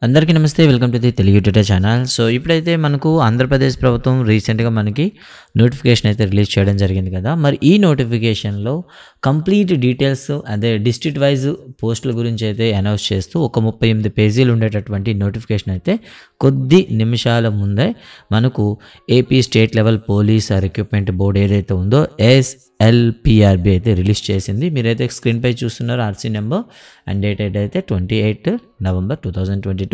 అందరికీ నమస్తే. Welcome to the Telugu tutor channel. So ఇప్పుడైతే మనకు ఆంధ్రప్రదేశ్ ప్రభుత్వం రీసెంట్గా మనకి నోటిఫికేషన్ అయితే రిలీజ్ చేయడం జరిగింది కదా. మరి ఈ నోటిఫికేషన్లో కంప్లీట్ డీటెయిల్స్ అదే డిస్ట్రిక్ట్ వైజ్ పోస్టుల గురించి అయితే అనౌన్స్ చేస్తూ ఒక 38 పేజీలు ఉండేటటువంటి నోటిఫికేషన్ అయితే కొద్ది నిమిషాల ముందే మనకు AP state level police recruitment board ఏదైతే ఉందో SLPRB అయితే రిలీజ్ చేసింది. మీరైతే స్క్రీన్పై చూస్తున్నారు ఆర్సీ నెంబర్ అండ్ డేట్ అయితే 28 నవంబర్ 2022.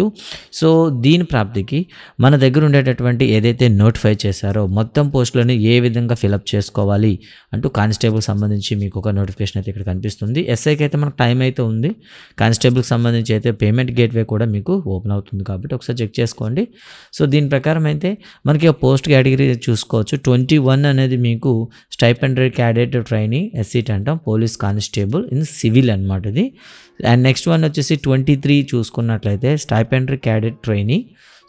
సో దీని ప్రాప్తికి మన దగ్గర ఉండేటటువంటి ఏదైతే నోటిఫై చేశారో మొత్తం పోస్టులను ఏ విధంగా ఫిలప్ చేసుకోవాలి అంటూ కానిస్టేబుల్ సంబంధించి మీకు ఒక నోటిఫికేషన్ అయితే ఇక్కడ కనిపిస్తుంది. ఎస్ఐకి అయితే మనకు టైం అయితే ఉంది. కానిస్టేబుల్కి సంబంధించి అయితే పేమెంట్ గేట్వే కూడా మీకు ఓపెన్ అవుతుంది కాబట్టి ఒకసారి చెక్ చేసుకోండి. సో దీని ప్రకారం అయితే మనకి పోస్ట్ కేటగిరీ చూసుకోవచ్చు. 21 అనేది మీకు స్టైపెండరీ క్యాడెట్ ట్రైనీ ఎస్సీట్ అంటాం, పోలీస్ కానిస్టేబుల్ ఇన్ సివిల్ అనమాట ఇది. అండ్ నెక్స్ట్ వన్ వచ్చేసి 23 చూసుకున్నట్లయితే stipendiary cadet trainee,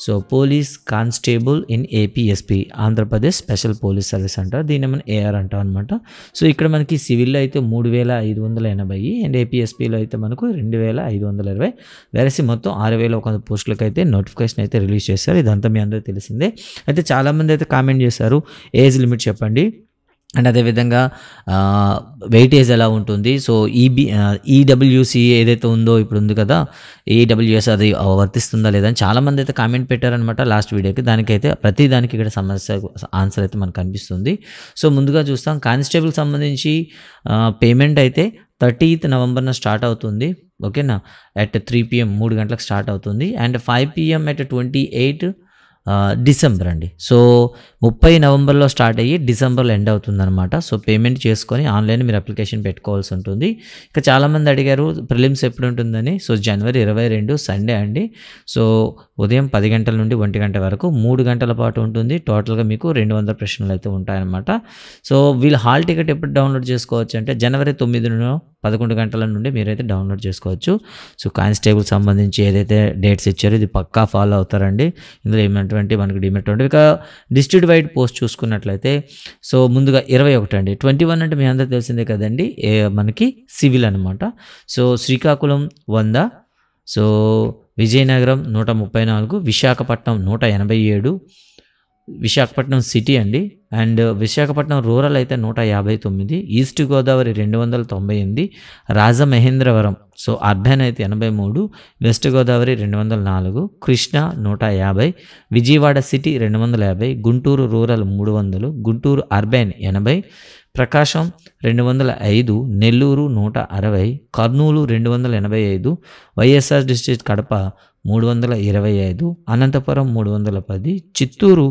so police constable in APSP Andhra Pradesh special police service అంటారు, దీన్ని మనం AR అంటాం అనమాట. సో ఇక్కడ మనకి సివిల్లో అయితే 3580 అండ్ APSPలో అయితే మనకు 2520, వేరేసి మొత్తం 6100 పోస్టులకు అయితే నోటిఫికేషన్ అయితే రిలీజ్ చేశారు. ఇదంతా మీ అందరూ తెలిసిందే. అయితే చాలామంది అయితే కామెంట్ చేశారు ఏజ్ లిమిట్ చెప్పండి అండ్ అదేవిధంగా వెయిటేజ్ ఎలా ఉంటుంది. సో EWC ఏదైతే ఉందో ఇప్పుడు ఉంది కదా, EWS అది వర్తిస్తుందా లేదా అని చాలామంది అయితే కామెంట్ పెట్టారనమాట లాస్ట్ వీడియోకి. దానికైతే ప్రతి దానికి ఇక్కడ సమస్య ఆన్సర్ అయితే మనకు కనిపిస్తుంది. సో ముందుగా చూస్తాం కానిస్టేబుల్ సంబంధించి పేమెంట్ అయితే 30th నవంబర్న స్టార్ట్ అవుతుంది. ఓకేనా, అట్ 3 PM 3 గంటలకు స్టార్ట్ అవుతుంది అండ్ 5 PM అట్ 28 డిసెంబర్ అండి. సో 30 నవంబర్లో స్టార్ట్ అయ్యి డిసెంబర్లో ఎండ్ అవుతుంది అనమాట. సో పేమెంట్ చేసుకొని ఆన్లైన్ మీరు అప్లికేషన్ పెట్టుకోవాల్సి ఉంటుంది. ఇక చాలామంది అడిగారు ప్రిలిమ్స్ ఎప్పుడు ఉంటుందని. సో జనవరి 22 సండే అండి. సో ఉదయం 10 గంటల నుండి 1 గంట వరకు 3 గంటల పాటు ఉంటుంది. టోటల్గా మీకు 200 ప్రశ్నలు అయితే ఉంటాయన్నమాట. సో వీళ్ళు హాల్ టికెట్ ఎప్పుడు డౌన్లోడ్ చేసుకోవచ్చు అంటే జనవరి 9 11 గంటల నుండి మీరైతే డౌన్లోడ్ చేసుకోవచ్చు. సో కానిస్టేబుల్ సంబంధించి ఏదైతే డేట్స్ ఇచ్చారో ఇది పక్కా ఫాలో అవుతారండి. ఇందులో ఏమంటే మనకి డిమెట్ ఉంటుంది. ఇక డిస్ట్రిక్ట్ వైడ్ పోస్ట్ చూసుకున్నట్లయితే సో ముందుగా 21 అండి. 21 అంటే మీ అందరూ తెలిసిందే కదండి, మనకి సివిల్ అనమాట. So Srikakulam 100, so Vizianagaram 134, Visakhapatnam 187, Visakhapatnam city అండి. అండ్ విశాఖపట్నం రూరల్ అయితే 159, east Godavari 298, Rajamahendravaram so urban అయితే 83, west Godavari 204, Krishna 150, Vijayawada city 250, Guntur rural 300, Guntur urban 80, ప్రకాశం 205, నెల్లూరు 160, కర్నూలు 285, వైఎస్ఆర్ డిస్ట్రిక్ట్ కడప 325, అనంతపురం 310, చిత్తూరు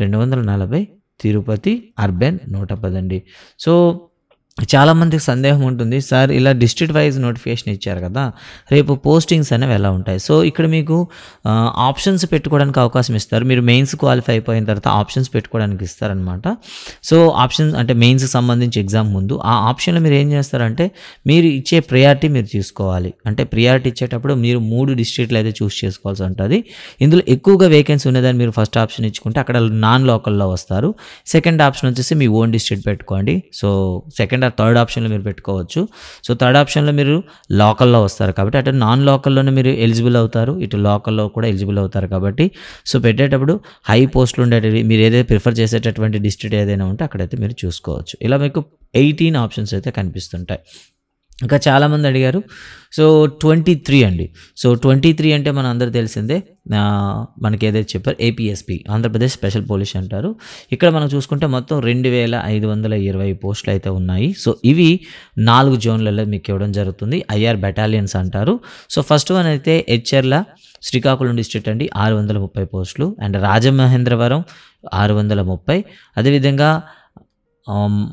240, తిరుపతి అర్బన్ 110 అండి. సో చాలామందికి సందేహం ఉంటుంది, సార్ ఇలా డిస్ట్రిక్ట్ వైజ్ నోటిఫికేషన్ ఇచ్చారు కదా, రేపు పోస్టింగ్స్ అనేవి ఎలా ఉంటాయి. సో ఇక్కడ మీకు ఆప్షన్స్ పెట్టుకోవడానికి అవకాశం ఇస్తారు. మీరు మెయిన్స్ క్వాలిఫై అయిపోయిన తర్వాత ఆప్షన్స్ పెట్టుకోవడానికి ఇస్తారనమాట. సో ఆప్షన్స్ అంటే మెయిన్స్కి సంబంధించి ఎగ్జామ్ ముందు ఆ ఆప్షన్లో మీరు ఏం చేస్తారంటే మీరు ఇచ్చే ప్రియారిటీ మీరు చూసుకోవాలి. అంటే ప్రియారిటీ ఇచ్చేటప్పుడు మీరు 3 డిస్ట్రిక్ట్లు అయితే చూస్ చేసుకోవాల్సి ఉంటుంది. ఇందులో ఎక్కువగా వేకెన్సీ ఉన్నదని మీరు ఫస్ట్ ఆప్షన్ ఇచ్చుకుంటే అక్కడ నాన్ లోకల్లో వస్తారు. సెకండ్ ఆప్షన్ వచ్చేసి మీ ఓన్ డిస్ట్రిక్ట్ పెట్టుకోండి. సో సెకండ్ థర్డ్ ఆప్షన్లో మీరు పెట్టుకోవచ్చు. సో థర్డ్ ఆప్షన్లో మీరు లోకల్లో వస్తారు కాబట్టి అటు నాన్ లోకల్లోనే మీరు ఎలిజిబుల్ అవుతారు, ఇటు లోకల్లో కూడా ఎలిజిబుల్ అవుతారు కాబట్టి సో పెట్టేటప్పుడు హై పోస్టులు ఉండేటివి మీరు ఏదైతే ప్రిఫర్ చేసేటటువంటి డిస్ట్రిక్ట్ ఏదైనా ఉంటే అక్కడైతే మీరు చూసుకోవచ్చు. ఇలా మీకు 18 ఆప్షన్స్ అయితే కనిపిస్తుంటాయి. ఇంకా చాలామంది అడిగారు సో 23 అండి. సో 23 అంటే మన అందరూ తెలిసిందే, మనకి ఏదైతే చెప్పారు APSP ఆంధ్రప్రదేశ్ స్పెషల్ పోలీస్ అంటారు. ఇక్కడ మనం చూసుకుంటే మొత్తం 2520 పోస్టులు అయితే ఉన్నాయి. సో ఇవి 4 జోన్లలో మీకు ఇవ్వడం జరుగుతుంది. IR బెటాలియన్స్ అంటారు. సో ఫస్ట్ వన్ అయితే హెచ్ఎర్ల శ్రీకాకుళం డిస్ట్రిక్ట్ అండి 630 పోస్టులు అండ్ రాజమహేంద్రవరం 630, అదేవిధంగా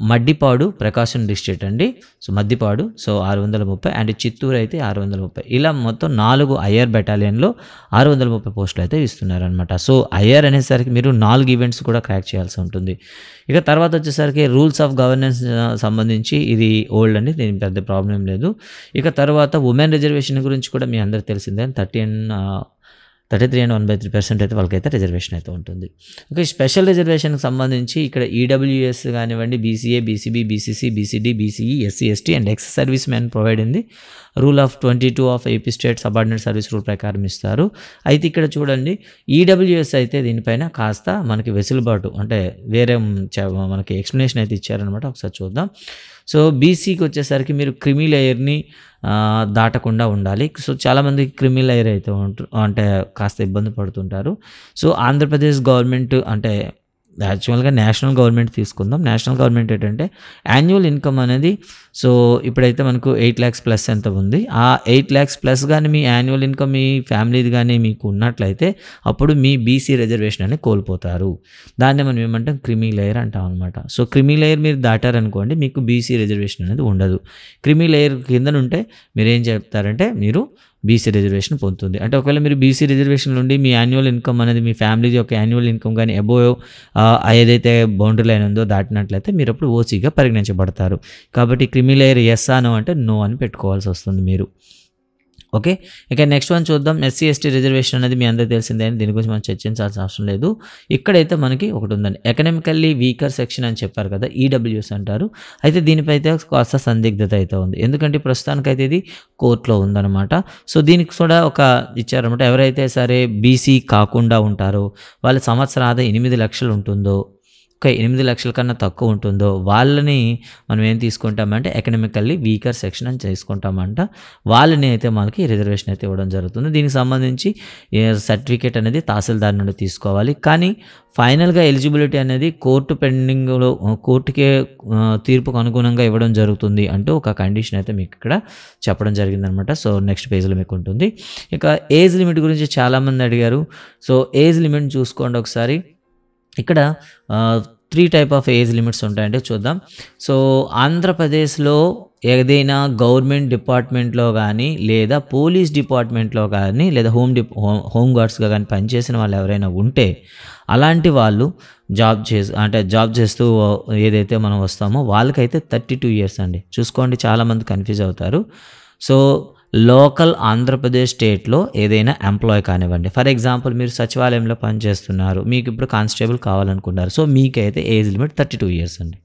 మడ్డిపాడు ప్రకాశం డిస్ట్రిక్ట్ అండి. So Maddipadu so 630 and Chittoor అయితే 630. ఇలా మొత్తం 4 IR బెటాలియన్లో 630 పోస్టులు అయితే ఇస్తున్నారనమాట. సో IR అనేసరికి మీరు 4 ఈవెంట్స్ కూడా క్రాక్ చేయాల్సి ఉంటుంది. ఇక తర్వాత వచ్చేసరికి రూల్స్ ఆఫ్ గవర్నెన్స్ సంబంధించి ఇది ఓల్డ్ అండి, దీని పెద్ద ప్రాబ్లం లేదు. ఇక తర్వాత ఉమెన్ రిజర్వేషన్ గురించి కూడా మీ అందరికి తెలిసిందే, 33 అండ్ 1/3% అయితే వాళ్ళకైతే రిజర్వేషన్ అయితే ఉంటుంది. ఓకే, స్పెషల్ రిజర్వేషన్కి సంబంధించి ఇక్కడ ఈడబ్ల్యూఎస్ కానివ్వండి, BCA, BCB, BCC, BCD, BCE, SC, ST and ex service man provide in the rule of 22 of AP state subordinate service rule ప్రకారం ఇస్తారు. అయితే ఇక్కడ చూడండి, ఈడబ్ల్యూఎస్ అయితే దీనిపైన కాస్త మనకి వెసులుబాటు అంటే వేరే మనకి ఎక్స్ప్లెనేషన్ అయితే ఇచ్చారనమాట. ఒకసారి చూద్దాం. సో బీసీకి వచ్చేసరికి మీరు క్రిమి లేయర్ని దాటకుండా ఉండాలి. సో చాలామంది క్రిమి లేయర్ అయితే అంటే కాస్త ఇబ్బంది పడుతుంటారు. సో ఆంధ్రప్రదేశ్ గవర్నమెంట్ అంటే యాక్చువల్గా నేషనల్ గవర్నమెంట్ తీసుకుందాం. నేషనల్ గవర్నమెంట్ ఏంటంటే యాన్యువల్ ఇన్కమ్ అనేది సో ఇప్పుడైతే మనకు 8 lakhs ప్లస్ ఎంత ఉంది, ఆ 8 lakhs ప్లస్ కానీ మీ యాన్యువల్ ఇన్కమ్ మీ ఫ్యామిలీది కానీ మీకు ఉన్నట్లయితే అప్పుడు మీ బీసీ రిజర్వేషన్ అనేది కోల్పోతారు. దాన్ని మనం ఏమంటాం, క్రిమి లేయర్ అంటాం అనమాట. సో క్రిమి లేయర్ మీరు దాటారనుకోండి మీకు బీసీ రిజర్వేషన్ అనేది ఉండదు. క్రిమి లేయర్ కింద ఉంటే మీరు ఏం చెప్తారంటే మీరు బీసీ రిజర్వేషన్ పొందుతుంది. అంటే ఒకవేళ మీరు బీసీ రిజర్వేషన్ నుండి మీ యాన్యువల్ ఇన్కమ్ అనేది మీ ఫ్యామిలీ యొక్క యాన్యువల్ ఇన్కమ్ కానీ అబోవ్ ఏదైతే బౌండరీ లైన్ ఉందో దాటినట్లయితే మీరు అప్పుడు ఓసీగా పరిగణించబడతారు. కాబట్టి క్రిమి లేయర్ ఎస్ అనో అంటే నో అని పెట్టుకోవాల్సి వస్తుంది మీరు. ఓకే, ఇక నెక్స్ట్ వన్ చూద్దాం. ఎస్సీ ఎస్టీ రిజర్వేషన్ అనేది మీ అందరికీ తెలిసిందే, దీని గురించి మనం చర్చించాల్సిన అవసరం లేదు. ఇక్కడైతే మనకి ఒకటి ఉందండి, ఎకనామికల్లీ వీకర్ సెక్షన్ అని చెప్పారు కదా, ఈడబ్ల్యూఎస్ అంటారు. అయితే దీనిపై అయితే కాస్త సందిగ్ధత అయితే ఉంది, ఎందుకంటే ప్రస్తుతానికైతే ఇది కోర్టులో ఉందన్నమాట. సో దీనికి కూడా ఒక ఇచ్చారనమాట, ఎవరైతే సరే బీసీ కాకుండా ఉంటారో వాళ్ళ సంవత్సర ఆదాయం 8 లక్షలు ఉంటుందో, ఓకే 8 లక్షల కన్నా తక్కువ ఉంటుందో వాళ్ళని మనం ఏం తీసుకుంటామంటే ఎకనామికల్లీ వీకర్ సెక్షన్ అని చేసుకుంటామంట. వాళ్ళని అయితే మనకి రిజర్వేషన్ అయితే ఇవ్వడం జరుగుతుంది. దీనికి సంబంధించి సర్టిఫికేట్ అనేది తహసీల్దార్ నుండి తీసుకోవాలి. కానీ ఫైనల్గా ఎలిజిబిలిటీ అనేది కోర్టు పెండింగ్లో కోర్టుకే తీర్పుకు అనుగుణంగా ఇవ్వడం జరుగుతుంది అంటూ ఒక కండిషన్ అయితే మీకు ఇక్కడ చెప్పడం జరిగిందనమాట. సో నెక్స్ట్ పేజ్లో మీకు ఉంటుంది. ఇక ఏజ్ లిమిట్ గురించి చాలామంది అడిగారు. సో ఏజ్ లిమిట్ చూసుకోండి ఒకసారి. ఇక్కడ 3 type ఆఫ్ ఏజ్ లిమిట్స్ ఉంటాయంటే చూద్దాం. సో ఆంధ్రప్రదేశ్లో ఏదైనా గవర్నమెంట్ డిపార్ట్మెంట్లో కానీ లేదా పోలీస్ డిపార్ట్మెంట్లో కానీ లేదా హోమ్ గార్డ్స్గా కానీ పనిచేసిన వాళ్ళు ఎవరైనా ఉంటే అలాంటి వాళ్ళు జాబ్ చేస్తూ ఏదైతే మనం వస్తామో వాళ్ళకైతే 32 years అండి. చూసుకోండి, చాలామంది కన్ఫ్యూజ్ అవుతారు. సో లోకల్ ఆంధ్రప్రదేశ్ స్టేట్లో ఏదైనా ఎంప్లాయ్ కానివ్వండి, ఫర్ ఎగ్జాంపుల్ మీరు సచివాలయంలో పనిచేస్తున్నారు, మీకు ఇప్పుడు కానిస్టేబుల్ కావాలనుకుంటారు, సో మీకైతే ఏజ్ లిమిట్ 32 years అండి.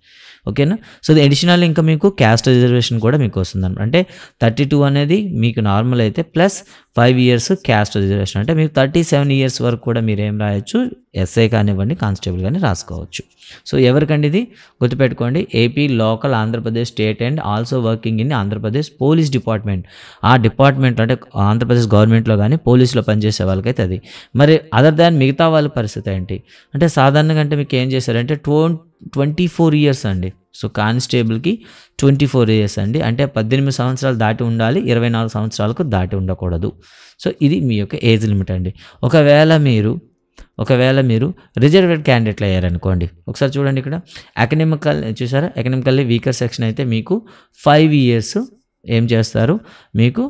ఓకేనా. సో అడిషనల్ ఇంకా మీకు క్యాస్ట్ రిజర్వేషన్ కూడా మీకు వస్తుంది అనమాట. అంటే 32 అనేది మీకు నార్మల్ అయితే ప్లస్ 5 years క్యాస్ట్ రిజర్వేషన్, అంటే మీకు 37 years వరకు కూడా మీరు ఏం రాయొచ్చు, ఎస్ఐ కానివ్వండి కానిస్టేబుల్ కానీ రాసుకోవచ్చు. సో ఎవరికండి ఇది గుర్తుపెట్టుకోండి, AP local Andhra Pradesh state and also working in Andhra Pradesh police department. ఆ డిపార్ట్మెంట్ అంటే ఆంధ్రప్రదేశ్ గవర్నమెంట్లో కానీ పోలీసులో పనిచేసే వాళ్ళకైతే అది. మరి అదర్ దాన్ మిగతా వాళ్ళ పరిస్థితి ఏంటి అంటే సాధారణంగా అంటే మీకు ఏం చేశారంటే 24 years అండి. సో కానిస్టేబుల్కి 24 years అండి, అంటే 18 సంవత్సరాలు దాటి ఉండాలి, 24 సంవత్సరాలకు దాటి ఉండకూడదు. సో ఇది మీ యొక్క ఏజ్ లిమిట్ అండి. ఒకవేళ మీరు రిజర్వ్డ్ క్యాండిడేట్లు అయ్యారనుకోండి, ఒకసారి చూడండి ఇక్కడ చూసారా, ఎకనామికల్లీ వీకర్ సెక్షన్ అయితే మీకు 5 years ఏం చేస్తారు, మీకు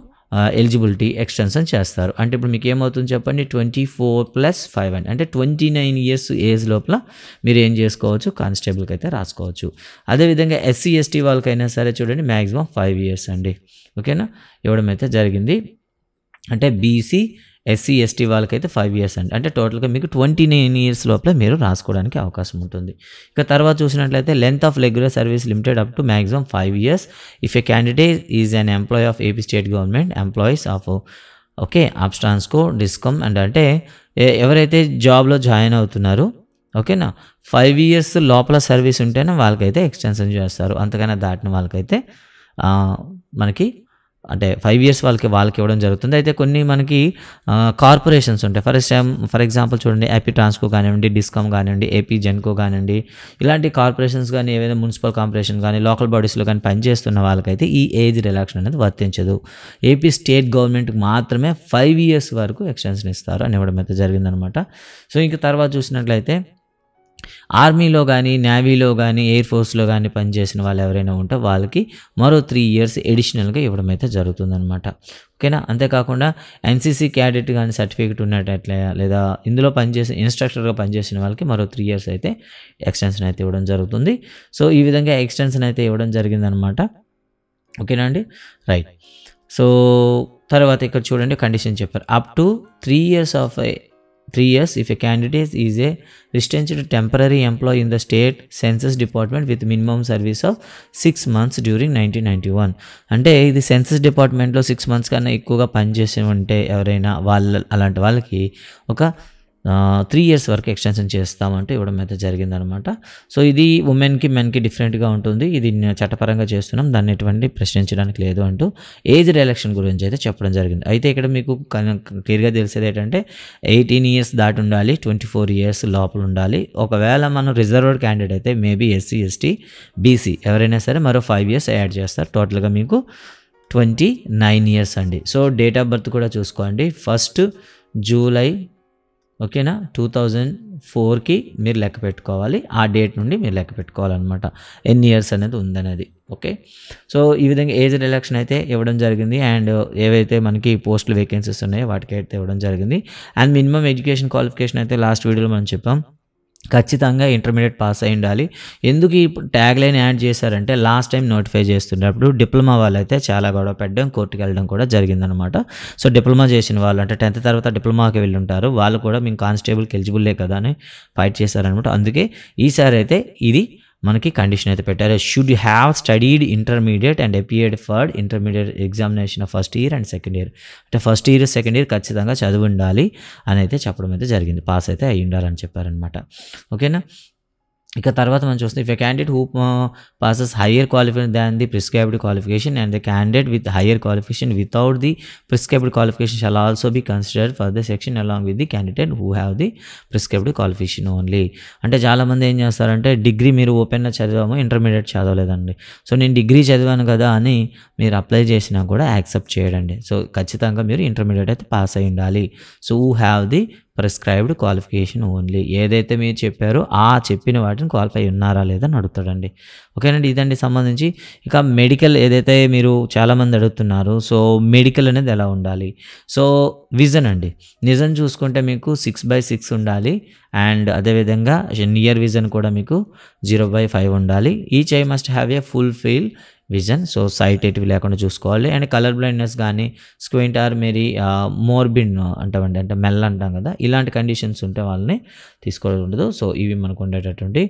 ఎలిజిబిలిటీ ఎక్స్టెన్షన్ చేస్తారు. అంటే ఇప్పుడు మీకు ఏమవుతుంది చెప్పండి, 24 + 5 అండి, అంటే 29 years ఏజ్ లోపల మీరు ఏం చేసుకోవచ్చు, కానిస్టేబుల్కి అయితే రాసుకోవచ్చు. అదేవిధంగా ఎస్సీ ఎస్టీ వాళ్ళకైనా సరే చూడండి మ్యాక్సిమం 5 years అండి. ఓకేనా, ఇవ్వడం అయితే జరిగింది. అంటే బీసీ ఎస్సీ ఎస్టీ వాళ్ళకైతే 5 years అండి, అంటే టోటల్గా మీకు 29 years లోపల మీరు రాసుకోవడానికి అవకాశం ఉంటుంది. ఇక తర్వాత చూసినట్లయితే length of regular service limited up to maximum 5 years if a candidate is an employee of AP state government employees of okay అబ్స్టాన్స్కో డిస్కమ్ అండ్ అంటే ఎవరైతే జాబ్లో జాయిన్ అవుతున్నారో ఓకేనా 5 years లోపల సర్వీస్ ఉంటేనే వాళ్ళకైతే ఎక్స్టెన్షన్ చేస్తారు. అంతకన్నా దాటిన వాళ్ళకైతే మనకి అంటే 5 years వాళ్ళకి ఇవ్వడం జరుగుతుంది. అయితే కొన్ని మనకి కార్పొరేషన్స్ ఉంటాయి, ఫర్ ఎగ్జాంపుల్ చూడండి ఏపీ ట్రాన్స్కో కానివ్వండి, డిస్కామ్ కానివ్వండి, ఏపీ జెన్కో కానివ్వండి, ఇలాంటి కార్పొరేషన్స్ కానీ ఏదైనా మున్సిపల్ కార్పొరేషన్ కానీ లోకల్ బాడీస్లో కానీ పనిచేస్తున్న వాళ్ళకైతే ఈ ఏజ్ రిలాక్షన్ అనేది వర్తించదు. ఏపీ స్టేట్ గవర్నమెంట్కి మాత్రమే 5 years వరకు ఎక్స్టెన్షన్ ఇస్తారు అని ఇవ్వడం అయితే జరిగిందనమాట. సో ఇంక తర్వాత చూసినట్లయితే ఆర్మీలో కానీ నేవీలో కానీ ఎయిర్ ఫోర్స్లో కానీ పనిచేసిన వాళ్ళు ఎవరైనా ఉంటే వాళ్ళకి మరో 3 years ఎడిషనల్గా ఇవ్వడం అయితే జరుగుతుందన్నమాట. ఓకేనా. అంతేకాకుండా ఎన్సీసీ క్యాడెట్ కానీ సర్టిఫికేట్ ఉన్నట్లయితే లేదా ఇందులో ఇన్స్ట్రక్టర్గా పనిచేసిన వాళ్ళకి మరో 3 years అయితే ఎక్స్టెన్షన్ అయితే ఇవ్వడం జరుగుతుంది. సో ఈ విధంగా ఎక్స్టెన్షన్ అయితే ఇవ్వడం జరిగిందనమాట. ఓకేనా అండి, రైట్. సో తర్వాత ఇక్కడ చూడండి కండిషన్ చెప్పారు, up to 3 years if a candidate is a restricted temporary employee in the state census department with minimum service of 6 months during 1991. అంటే ఇది సెన్సస్ డిపార్ట్మెంట్లో 6 months కన్నా ఎక్కువగా పనిచేసి ఉంటే ఎవరైనా అలాంటి వాళ్ళకి ఒక 3 years వరకు ఎక్స్టెన్షన్ చేస్తామంటే ఇవ్వడం అయితే జరిగిందనమాట. సో ఇది ఉమెన్కి మెన్కి డిఫరెంట్గా ఉంటుంది, ఇది చట్టపరంగా చేస్తున్నాం, దాన్ని ఎటువంటి ప్రశ్నించడానికి లేదు అంటూ ఏజ్ రిలాక్సేషన్ గురించి అయితే చెప్పడం జరిగింది. అయితే ఇక్కడ మీకు క్లియర్గా తెలిసేది ఏంటంటే 18 years దాటి ఉండాలి, 24 years లోపల ఉండాలి. ఒకవేళ మనం రిజర్వ్డ్ క్యాండిడేట్ అయితే మేబీ SC ST BC ఎవరైనా సరే మరో 5 years యాడ్ చేస్తారు. టోటల్గా మీకు 29 years అండి. సో డేట్ ఆఫ్ బర్త్ కూడా చూసుకోండి, 1st July ఓకేనా 2004కి మీరు లెక్క పెట్టుకోవాలి, ఆ డేట్ నుండి మీరు లెక్క పెట్టుకోవాలన్నమాట ఎన్ని ఇయర్స్ అనేది ఉందనేది. ఓకే, సో ఈ విధంగా ఏజ్ రిలాక్సేషన్ అయితే ఇవ్వడం జరిగింది. అండ్ ఏవైతే మనకి పోస్టులు వేకెన్సీస్ ఉన్నాయో వాటికి అయితే ఇవ్వడం జరిగింది. అండ్ మినిమం ఎడ్యుకేషన్ క్వాలిఫికేషన్ అయితే లాస్ట్ వీడియోలో మనం చెప్పాం, ఖచ్చితంగా ఇంటర్మీడియట్ పాస్ అయి ఉండాలి. ఎందుకు ఈ ట్యాగ్ లైన్ యాడ్ చేశారంటే లాస్ట్ టైం నోటిఫై చేస్తున్నప్పుడు డిప్లొమా వాళ్ళు అయితే చాలా గొడవ పెట్టడం, కోర్టుకి వెళ్ళడం కూడా జరిగిందనమాట. సో డిప్లొమా చేసిన వాళ్ళు అంటే 10th తర్వాత డిప్లొమాకి వెళ్ళి ఉంటారు, వాళ్ళు కూడా మేము కానిస్టేబుల్కి ఎలిజిబుల్లే కదా అని ఫైట్ చేశారనమాట. అందుకే ఈసారి అయితే ఇది మనకి కండిషన్ అయితే పెట్టారు, should have studied intermediate and appeared for intermediate examination of 1st year and 2nd year. అంటే 1st year 2nd year ఖచ్చితంగా చదివి ఉండాలి అని అయితే చెప్పడం అయితే జరిగింది, పాస్ అయితే అయ్యి ఉండాలని చెప్పారనమాట. ఓకేనా, ఇక తర్వాత మనం చూస్తే if a candidate who passes higher qualification than the prescribed qualification and the candidate with higher qualification without the prescribed qualification shall also be considered for the section along with the candidate who have the prescribed qualification only. అంటే చాలామంది ఏం చేస్తారంటే degree మీరు ఓపెన్లో చదివాము, intermediate చదవలేదండి, so నేను degree చదివాను కదా అని మీరు అప్లై చేసినా కూడా యాక్సెప్ట్ చేయడండి. సో ఖచ్చితంగా మీరు ఇంటర్మీడియట్ అయితే పాస్ అయి ఉండాలి. So who have the prescribed qualification only, ఏదైతే మీరు చెప్పారో ఆ చెప్పిన వాటిని క్వాలిఫై ఉన్నారా లేదా అని అడుగుతాడండి. ఓకేనండి, ఇదండి సంబంధించి. ఇక మెడికల్ ఏదైతే మీరు చాలామంది అడుగుతున్నారు, సో మెడికల్ అనేది ఎలా ఉండాలి, సో విజన్ అండి, నిజం చూసుకుంటే మీకు 6/6 ఉండాలి. అండ్ అదేవిధంగా నియర్ విజన్ కూడా మీకు 0/5 ఉండాలి. Each eye must have a full field vision, so sight ఎటివి లేకుండా చూసుకోవాలి. అండ్ కలర్ బ్లైండ్నెస్ కానీ స్క్వింట్ ఆర్ మేరీ మోర్బిడ్ అంటామండి, అంటే మెల్ల అంటాం కదా, ఇలాంటి కండిషన్స్ ఉంటే వాళ్ళని తీసుకోవడం ఉండదు. సో ఇవి మనకు ఉండేటటువంటి.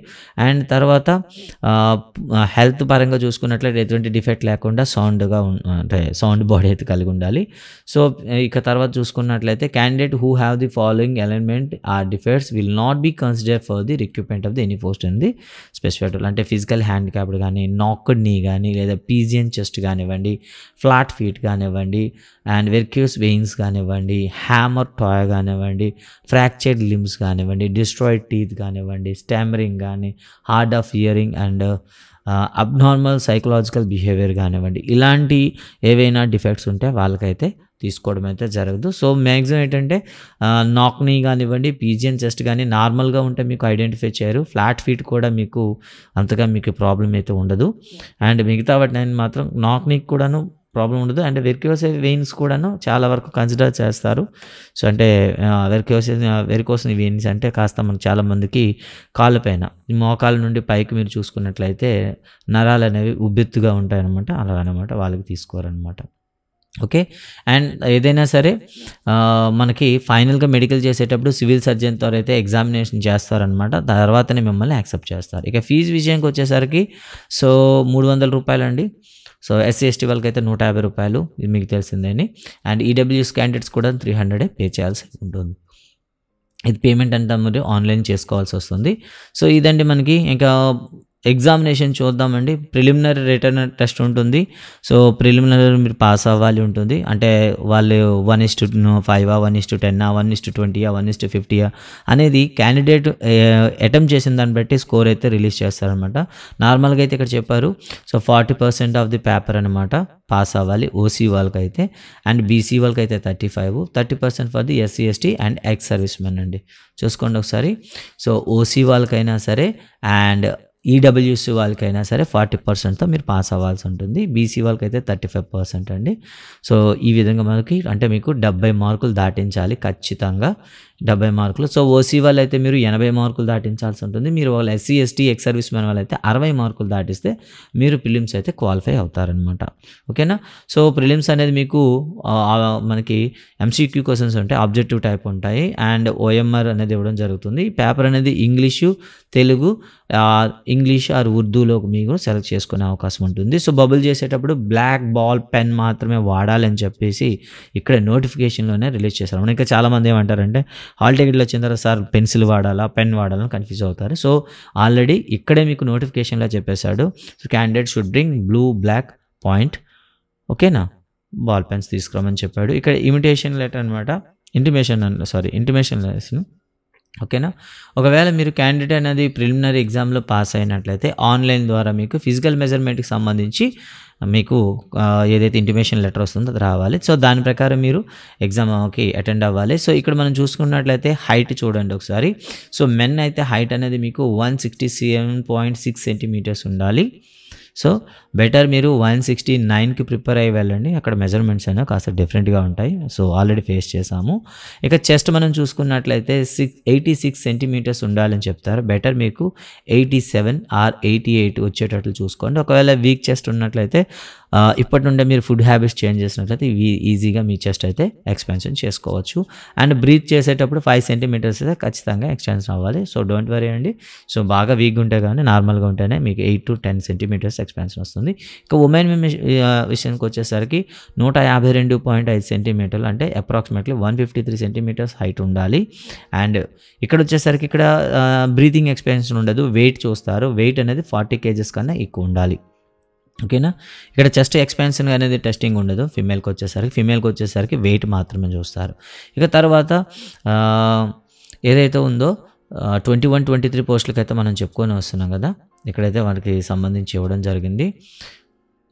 అండ్ తర్వాత హెల్త్ పరంగా చూసుకున్నట్లయితే ఎటువంటి డిఫెక్ట్ లేకుండా సౌండ్గా అంటే సౌండ్ బాడీ అయితే కలిగి ఉండాలి. సో ఇక తర్వాత చూసుకున్నట్లయితే candidate who have the following alignment or defects will not be consider for the recruitment of the any post in the specified, అంటే ఫిజికల్ హ్యాండిక్యాప్డ్ కానీ, నాక్డ్ నీ కానీ, లేదా పీజియన్ చెస్ట్ కానివ్వండి, ఫ్లాట్ ఫీట్ కానివ్వండి, and varicose veins కానివ్వండి, hammer toe కానివ్వండి, fractured limbs కానివ్వండి, destroyed teeth కానివ్వండి, స్టామరింగ్ కానీ, hard of hearing and abnormal psychological behaviour కానివ్వండి, ఇలాంటి ఏవైనా డిఫెక్ట్స్ ఉంటే వాళ్ళకైతే తీసుకోవడం అయితే జరగదు. సో మ్యాక్సిమం ఏంటంటే నాక్నీ కానివ్వండి, పీజియన్ చెస్ట్ కానీ నార్మల్గా ఉంటే మీకు ఐడెంటిఫై చేయరు, ఫ్లాట్ ఫీట్ కూడా మీకు అంతగా మీకు ప్రాబ్లం అయితే ఉండదు. అండ్ మిగతా వాటిని మాత్రం నాక్నీకి కూడాను ప్రాబ్లం ఉండదు. అండ్ వెరికోస్ వెయిన్స్ కూడాను చాలా వరకు కన్సిడర్ చేస్తారు. సో అంటే వెరికోస్ వెయిన్స్ అంటే కాస్త మనకు చాలామందికి కాళ్ళ పైన మోకాల నుండి పైకి మీరు చూసుకున్నట్లయితే నరాలు అనేవి ఉబ్బెత్తుగా ఉంటాయన్నమాట, అలా అనమాట, వాళ్ళకి తీసుకోరనమాట. ఓకే, అండ్ ఏదైనా సరే మనకి ఫైనల్గా మెడికల్ చేసేటప్పుడు సివిల్ సర్జన్తో అయితే ఎగ్జామినేషన్ చేస్తారనమాట, తర్వాతనే మిమ్మల్ని యాక్సెప్ట్ చేస్తారు. ఇక ఫీజు విషయానికి వచ్చేసరికి సో 300 రూపాయలు అండి. సో SC ST వాళ్ళకి అయితే 150 రూపాయలు, ఇది మీకు తెలిసిందేని. అండ్ EWS క్యాండిడేట్స్ కూడా 300 పే చేయాల్సి ఉంటుంది. ఇది పేమెంట్ అంతా మీరు ఆన్లైన్ చేసుకోవాల్సి వస్తుంది. సో ఇదండి మనకి. ఇంకా ఎగ్జామినేషన్ చూద్దామండి. ప్రిలిమినరీ రిటర్న్ టెస్ట్ ఉంటుంది. సో ప్రిలిమినరీ మీరు పాస్ అవ్వాలి ఉంటుంది, అంటే వాళ్ళు 1:5 1:10 1:20 1:50 అనేది క్యాండిడేట్ అటెంప్ట్ చేసిన దాన్ని బట్టి స్కోర్ అయితే రిలీజ్ చేస్తారనమాట. నార్మల్గా అయితే ఇక్కడ చెప్పారు, సో 40% ఆఫ్ ది పేపర్ అనమాట పాస్ అవ్వాలి OC వాళ్ళకైతే, అండ్ BC వాళ్ళకైతే 35, 30% for the SC ST and ex service men అండి. చూసుకోండి ఒకసారి. సో OC వాళ్ళకైనా సరే అండ్ EWS వాళ్ళకైనా సరే 40%తో మీరు పాస్ అవ్వాల్సి ఉంటుంది. BC వాళ్ళకైతే 35% అండి. సో ఈ విధంగా మనకి అంటే మీకు 70 మార్కులు దాటించాలి ఖచ్చితంగా. 70 మార్కులు. సో ఓసీ వాళ్ళైతే మీరు 80 మార్కులు దాటించాల్సి ఉంటుంది. మీరు వాళ్ళు SC, ST, X service man వాళ్ళైతే 60 మార్కులు దాటిస్తే మీరు ప్రిలిమ్స్ అయితే క్వాలిఫై అవుతారనమాట. ఓకేనా. సో ప్రిలిమ్స్ అనేది మీకు మనకి ఎంసీక్యూ క్వశ్చన్స్ ఉంటాయి, ఆబ్జెక్టివ్ టైప్ ఉంటాయి, అండ్ ఓఎంఆర్ అనేది ఇవ్వడం జరుగుతుంది. పేపర్ అనేది ఇంగ్లీషు, తెలుగు, ఇంగ్లీష్ ఆర్ ఉర్దూలో మీకు సెలెక్ట్ చేసుకునే అవకాశం ఉంటుంది. సో బబుల్ చేసేటప్పుడు బ్లాక్ బాల్ పెన్ మాత్రమే వాడాలని చెప్పేసి ఇక్కడ నోటిఫికేషన్లోనే రిలీజ్ చేశారు. ఇంకా చాలామంది ఏమంటారంటే హాల్ టికెట్లు వచ్చిన తర్వాత సార్ పెన్సిల్ వాడాలా, పెన్ వాడాలని కన్ఫ్యూజ్ అవుతారు. సో ఆల్రెడీ ఇక్కడే మీకు నోటిఫికేషన్లో చెప్పేశాడు. So candidate should bring blue, black point, ఓకేనా, బాల్ పెన్స్ తీసుకురామని చెప్పాడు. ఇక్కడ ఇంటిమేషన్ లెటర్ అనమాట, ఇంటిమేషన్ లెటర్, ఓకేనా. ఒకవేళ మీరు క్యాండిడేట్ అనేది ప్రిలిమినరీ ఎగ్జామ్లో పాస్ అయినట్లయితే ఆన్లైన్ ద్వారా మీకు ఫిజికల్ మెజర్మెంట్కి సంబంధించి మీకు ఏదైతే ఇంటిమేషన్ లెటర్ వస్తుందో అది రావాలి. సో దాని ప్రకారం మీరు ఎగ్జామ్కి అటెండ్ అవ్వాలి. సో ఇక్కడ మనం చూసుకున్నట్లయితే హైట్ చూడండి ఒకసారి. సో మెన్ అయితే హైట్ అనేది మీకు 167.6 సెంటీమీటర్స్ ఉండాలి. సో బెటర్ మీరు 169కి ప్రిపేర్ అయ్యి వెళ్ళండి, అక్కడ మెజర్మెంట్స్ అయినా కాస్త డిఫరెంట్గా ఉంటాయి. సో ఆల్రెడీ ఫేస్ చేసాము. ఇక చెస్ట్ మనం చూసుకున్నట్లయితే 86 సెంటీమీటర్స్ ఉండాలని చెప్తారు. బెటర్ మీకు 87 ఆర్ 88 వచ్చేటట్లు చూసుకోండి. ఒకవేళ వీక్ చెస్ట్ ఉన్నట్లయితే ఇప్పటి నుండే మీరు ఫుడ్ హ్యాబిట్స్ చేంజ్ చేసినట్లయితే ఈజీగా మీ చెస్ట్ అయితే ఎక్స్పాన్షన్ చేసుకోవచ్చు. అండ్ బ్రీత్ చేసేటప్పుడు 5 సెంటీమీటర్స్ అయితే ఖచ్చితంగా ఎక్స్టెన్షన్ అవ్వాలి. సో డోంట్ వరీ అండి. సో బాగా వీక్గా ఉంటే కానీ నార్మల్గా ఉంటేనే మీకు 8 to 10 సెంటీమీటర్స్ ఎక్స్పాన్షన్ వస్తుంది. ఇక ఉమెన్ విషయానికి వచ్చేసరికి 152.5 సెంటీమీటర్లు అంటే అప్రాక్సిమేట్లీ 153 సెంటీమీటర్స్ హైట్ ఉండాలి. అండ్ ఇక్కడ వచ్చేసరికి ఇక్కడ బ్రీతింగ్ ఎక్స్పాన్షన్ ఉండదు, వెయిట్ చూస్తారు. వెయిట్ అనేది 40 kgs కన్నా ఎక్కువ ఉండాలి. ఓకేనా. ఇక్కడ చెస్ట్ ఎక్స్పాన్షన్ అనేది టెస్టింగ్ ఉండదు. ఫీమేల్కి వచ్చేసరికి వెయిట్ మాత్రమే చూస్తారు. ఇక తర్వాత ఏదైతే ఉందో 21, 23 పోస్టులకి అయితే మనం చెప్పుకొని వస్తున్నాం కదా, ఇక్కడైతే వాటికి సంబంధించి ఇవ్వడం జరిగింది.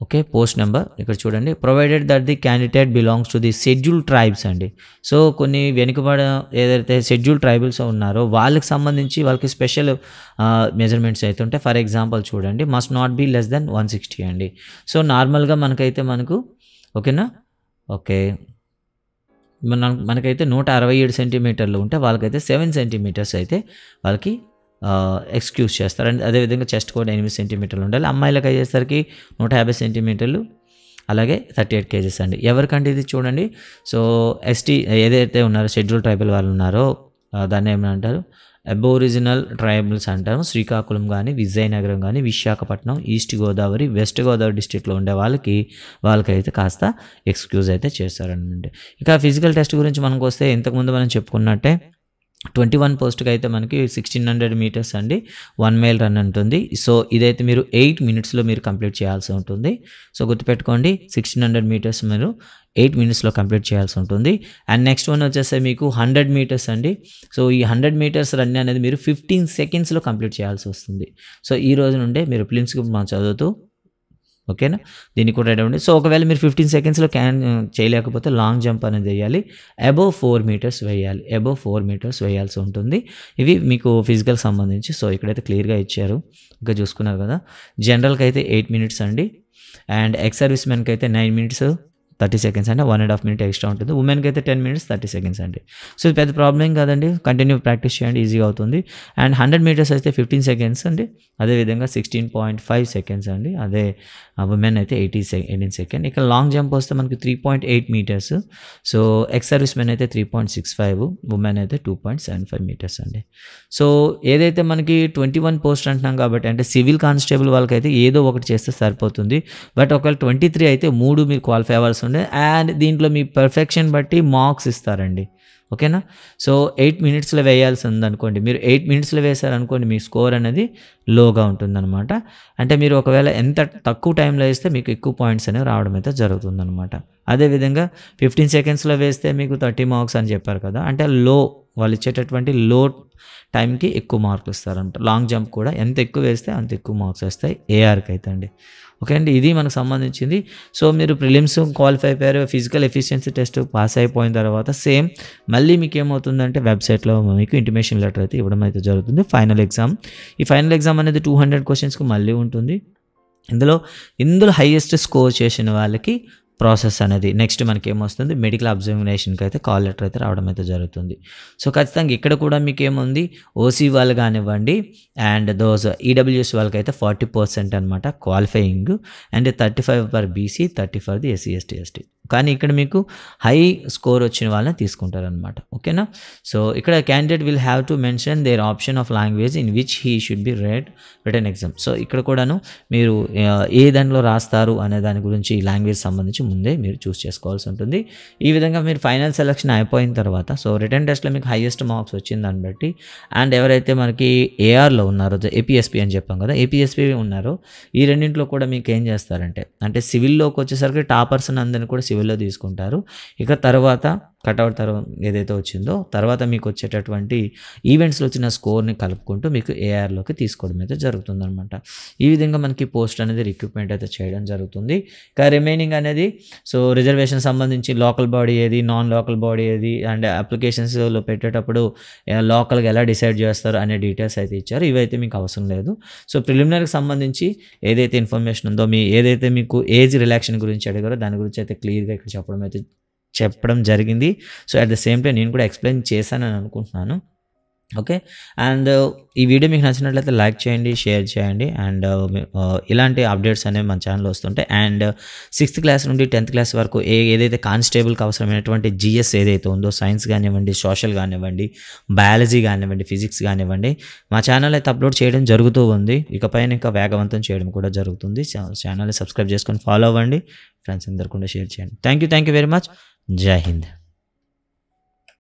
ఓకే, పోస్ట్ నెంబర్ ఇక్కడ చూడండి. Provided that the candidate belongs to the schedule tribes అండి. సో కొన్ని వెనుకబడ ఏదైతే షెడ్యూల్ ట్రైబల్స్ ఉన్నారో వాళ్ళకి సంబంధించి వాళ్ళకి స్పెషల్ మెజర్మెంట్స్ అయితే ఉంటాయి. ఫర్ ఎగ్జాంపుల్ చూడండి, must not be less than 160 అండి. సో నార్మల్గా మనకు ఓకేనా, ఓకే, మనకైతే 167 సెంటీమీటర్లు ఉంటే వాళ్ళకైతే 7 సెంటీమీటర్స్ అయితే వాళ్ళకి ఎక్స్క్యూజ్ చేస్తారు. అండ్ అదేవిధంగా చెస్ట్ కూడా 8 సెంటీమీటర్లు ఉండాలి. అమ్మాయిలకు అయ్యేసరికి 150 సెంటీమీటర్లు, అలాగే 38 kgs అండి. ఎవరికంటే ఇది చూడండి. సో ఎస్టీ ఏదైతే ఉన్నారో షెడ్యూల్ ట్రైబల్ వాళ్ళు ఉన్నారో దాన్ని ఏమంటారు, అబోరిజినల్ ట్రైబల్స్ అంటారు. శ్రీకాకుళం కానీ, విజయనగరం కానీ, విశాఖపట్నం, ఈస్ట్ గోదావరి, వెస్ట్ గోదావరి డిస్ట్రిక్ట్లో ఉండే వాళ్ళకైతే కాస్త ఎక్స్క్యూజ్ అయితే చేస్తారనమాట. ఇక ఫిజికల్ టెస్ట్ గురించి మనకు వస్తే ఇంతకుముందు మనం చెప్పుకున్నట్టే 21 పోస్ట్కి అయితే మనకి 1600 మీటర్స్ అండి, 1 మైల్ రన్ ఉంటుంది. సో ఇదైతే మీరు 8 మినిట్స్లో మీరు కంప్లీట్ చేయాల్సి ఉంటుంది. సో గుర్తుపెట్టుకోండి, 1600 మీటర్స్ మీరు 8 మినిట్స్లో కంప్లీట్ చేయాల్సి ఉంటుంది. అండ్ నెక్స్ట్ వన్ వచ్చేస్తే మీకు 100 మీటర్స్ అండి. సో ఈ 100 మీటర్స్ రన్ అనేది మీరు 15 సెకండ్స్లో కంప్లీట్ చేయాల్సి వస్తుంది. సో ఈ రోజు నుండే మీరు ప్రిలిమ్స్కి మనం చదువుతూ, ఓకేనా, దీన్ని కూడా రెడీ ఉండి. సో ఒకవేళ మీరు 15 సెకండ్స్లో చేయలేకపోతే లాంగ్ జంప్ అనేది వేయాలి, అబోవ్ 4 మీటర్స్ వేయాలి, అబోవ్ 4 మీటర్స్ వేయాల్సి ఉంటుంది. ఇవి మీకు ఫిజికల్ సంబంధించి. సో ఇక్కడైతే క్లియర్గా ఇచ్చారు, ఇంకా చూసుకున్నారు కదా. జనరల్కి అయితే 8 మినిట్స్ అండి, అండ్ ఎక్స్ సర్వీస్ మెన్కి అయితే 9 minutes 30 seconds అంటే 1.5 minute ఎక్స్ట్రా ఉంటుంది. ఉమెన్కి అయితే 10 minutes 30 seconds అండి. సో ఇది పెద్ద ప్రాబ్లం కాదండి, కంటిన్యూ ప్రాక్టీస్ చేయండి, ఈజీగా అవుతుంది. అండ్ 100 meters అయితే 15 seconds అండి, అదేవిధంగా 16.5 seconds అండి, అదే ఉమెన్ అయితే 18 seconds. ఇక లాంగ్ జంప్ వస్తే మనకి 3.8 meters. So ex service men అయితే 3.65, ఉమెన్ అయితే 2.75 meters అండి. సో ఏదైతే మనకి 21 పోస్ట్ అంటున్నాం కాబట్టి, అంటే సివిల్ కానిస్టేబుల్ వాళ్ళకైతే ఏదో ఒకటి చేస్తే సరిపోతుంది. బట్ ఒకవేళ 23 అయితే 3 మీరు క్వాలిఫై అవ్వాల్సి ఉండే. అండ్ దీంట్లో మీ పర్ఫెక్షన్ బట్టి మార్క్స్ ఇస్తారండి, ఓకేనా. సో 8 minutesలో వేయాల్సి ఉందనుకోండి, మీరు 8 minutesలో వేశారనుకోండి, మీ స్కోర్ అనేది లోగా ఉంటుందన్నమాట. అంటే మీరు ఒకవేళ ఎంత తక్కువ టైంలో వేస్తే మీకు ఎక్కువ పాయింట్స్ అనేవి రావడం అయితే జరుగుతుందన్నమాట. అదేవిధంగా 15 secondsలో వేస్తే మీకు 30 marks అని చెప్పారు కదా, అంటే వాళ్ళు ఇచ్చేటటువంటి లో టైంకి ఎక్కువ మార్కులు ఇస్తారంట. లాంగ్ జంప్ కూడా ఎంత ఎక్కువ వేస్తే అంత ఎక్కువ మార్క్స్ వస్తాయి ఏఆర్కి అయితే అండి. ఓకే అండి, ఇది మనకు సంబంధించింది. సో మీరు ప్రిలిమ్స్ క్వాలిఫై అయిపోయారు, ఫిజికల్ ఎఫిషియన్సీ టెస్ట్ పాస్ అయిపోయిన తర్వాత సేమ్ మళ్ళీ మీకు ఏమవుతుందంటే వెబ్సైట్లో మీకు ఇంటిమేషన్ లెటర్ అయితే ఇవ్వడం అయితే జరుగుతుంది. ఫైనల్ ఎగ్జామ్, ఈ ఫైనల్ ఎగ్జామ్ అనేది 200 questions మళ్ళీ ఉంటుంది. ఇందులో హైయెస్ట్ స్కోర్ చేసిన వాళ్ళకి ప్రాసెస్ అనేది నెక్స్ట్ మనకి ఏమొస్తుంది మెడికల్ అబ్జర్వేషన్కి అయితే కాల్ లెటర్ అయితే రావడం అయితే జరుగుతుంది. సో ఖచ్చితంగా ఇక్కడ కూడా మీకు ఏముంది ఓసీ వాళ్ళు కానివ్వండి అండ్ దోస్ ఈడబ్ల్యూఎస్ వాళ్ళకైతే 40% అనమాట qualifying and 35 for BC 30 for the SC ST ST. కానీ ఇక్కడ మీకు హై స్కోర్ వచ్చిన వాళ్ళని తీసుకుంటారనమాట. ఓకేనా. సో ఇక్కడ candidate will have to mention their option of language in which he should be written exam. So ఇక్కడ కూడాను మీరు ఏ దానిలో రాస్తారు అనే దాని గురించి లాంగ్వేజ్ సంబంధించి ముందే మీరు చూస్ చేసుకోవాల్సి ఉంటుంది. ఈ విధంగా మీరు ఫైనల్ సెలక్షన్ అయిపోయిన తర్వాత సో రిటర్న్ టెస్ట్లో మీకు హైయెస్ట్ మార్క్స్ వచ్చిన దాన్ని బట్టి అండ్ ఎవరైతే మనకి ఏఆర్లో ఉన్నారో ఏపీఎస్పీ అని చెప్పాం కదా, ఏపీఎస్పీ ఉన్నారో ఈ రెండింటిలో కూడా మీకు ఏం చేస్తారంటే సివిల్లోకి వచ్చేసరికి టాపర్స్ అందరినీ కూడా సివిల్లో తీసుకుంటారు. ఇక తర్వాత కట్అవుట్ తర్వాత ఏదైతే వచ్చిందో తర్వాత మీకు వచ్చేటటువంటి ఈవెంట్స్లో వచ్చిన స్కోర్ని కలుపుకుంటూ మీకు ఏఆర్లోకి తీసుకోవడం అయితే జరుగుతుందన్నమాట. ఈ విధంగా మనకి పోస్ట్ అనేది రిక్రూట్మెంట్ అయితే చేయడం జరుగుతుంది. ఇక రిమైనింగ్ అనేది సో రిజర్వేషన్ సంబంధించి లోకల్ బాడీ ఏది నాన్ లోకల్ బాడీ ఏది అండ్ అప్లికేషన్స్లో పెట్టేటప్పుడు లోకల్గా ఎలా డిసైడ్ చేస్తారు అనే డీటెయిల్స్ అయితే ఇచ్చారు. ఇవైతే మీకు అవసరం లేదు. సో ప్రిలిమినరీకి సంబంధించి ఏదైతే ఇన్ఫర్మేషన్ ఉందో ఏదైతే మీకు ఏజ్ రిలాక్షన్ గురించి అడిగారో దాని గురించి అయితే క్లియర్గా ఇక్కడ చెప్పడం జరిగింది. So at the same time నేను కూడా ఎక్స్ప్లెయిన్ చేశానని అనుకుంటున్నాను. ఓకే. అండ్ ఈ వీడియో మీకు నచ్చినట్లయితే లైక్ చేయండి, షేర్ చేయండి అండ్ ఇలాంటి అప్డేట్స్ అనేవి మన ఛానల్లో వస్తుంటాయి. అండ్ 6th క్లాస్ నుండి 10th క్లాస్ వరకు ఏదైతే కానిస్టేబుల్కి అవసరమైనటువంటి జిఎస్ ఏదైతే ఉందో సైన్స్ కానివ్వండి, సోషల్ కానివ్వండి, బయాలజీ కానివ్వండి, ఫిజిక్స్ కానివ్వండి మా ఛానల్ అయితే అప్లోడ్ చేయడం జరుగుతూ ఉంది. ఇకపైన ఇంకా వేగవంతం చేయడం కూడా జరుగుతుంది. ఛానల్ని సబ్స్క్రైబ్ చేసుకొని ఫాలో అవ్వండి. ఫ్రెండ్స్ అందరికీ షేర్ చేయండి. Thank you very much. జై హింద్.